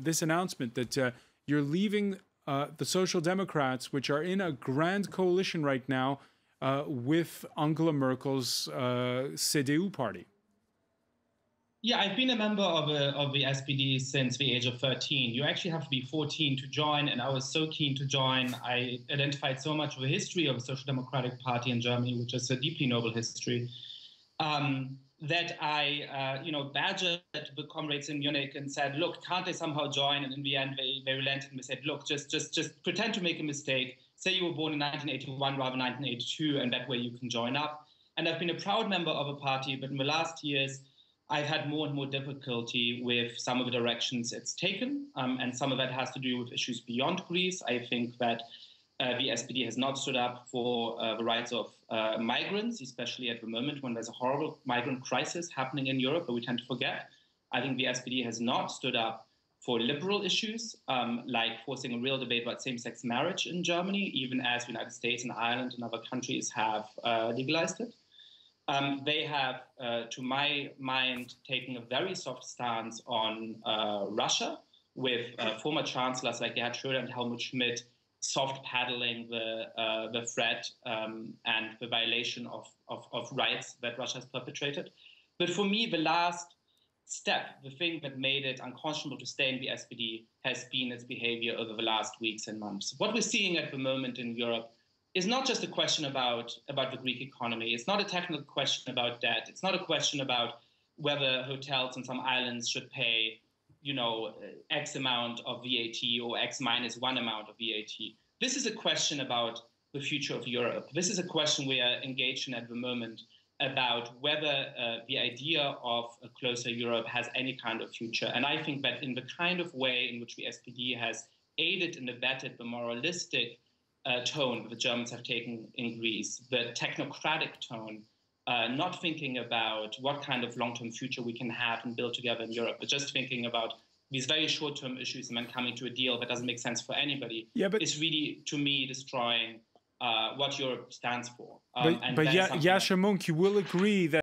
this announcement that you're leaving the Social Democrats, which are in a grand coalition right now with Angela Merkel's CDU party. Yeah, I've been a member of the SPD since the age of 13. You actually have to be 14 to join, and I was so keen to join. I identified so much of the history of the Social Democratic Party in Germany, which is a deeply noble history, that I, badgered the comrades in Munich and said, look, can't they somehow join? And in the end, they relented and they said, look, just pretend to make a mistake. Say you were born in 1981 rather than 1982, and that way you can join up. And I've been a proud member of a party, but in the last years, I've had more and more difficulty with some of the directions it's taken, and some of that has to do with issues beyond Greece. I think that the SPD has not stood up for the rights of migrants, especially at the moment when there's a horrible migrant crisis happening in Europe, but we tend to forget. I think the SPD has not stood up for liberal issues, like forcing a real debate about same-sex marriage in Germany, even as the United States and Ireland and other countries have legalized it. They have, to my mind, taken a very soft stance on Russia, with former chancellors like Gerhard Schröder and Helmut Schmidt soft paddling the threat and the violation of rights that Russia has perpetrated. But for me, the last step, the thing that made it unconscionable to stay in the SPD, has been its behavior over the last weeks and months. What we're seeing at the moment in Europe is not just a question about the Greek economy. It's not a technical question about debt. It's not a question about whether hotels in some islands should pay, X amount of VAT or X minus one amount of VAT. This is a question about the future of Europe. This is a question we are engaged in at the moment about whether the idea of a closer Europe has any kind of future. And I think that in the kind of way in which the SPD has aided and abetted the moralistic tone that the Germans have taken in Greece, the technocratic tone, not thinking about what kind of long-term future we can have and build together in Europe, but just thinking about these very short-term issues and then coming to a deal that doesn't make sense for anybody, is really, to me, destroying what Europe stands for. But Yascha Mounk, you will agree that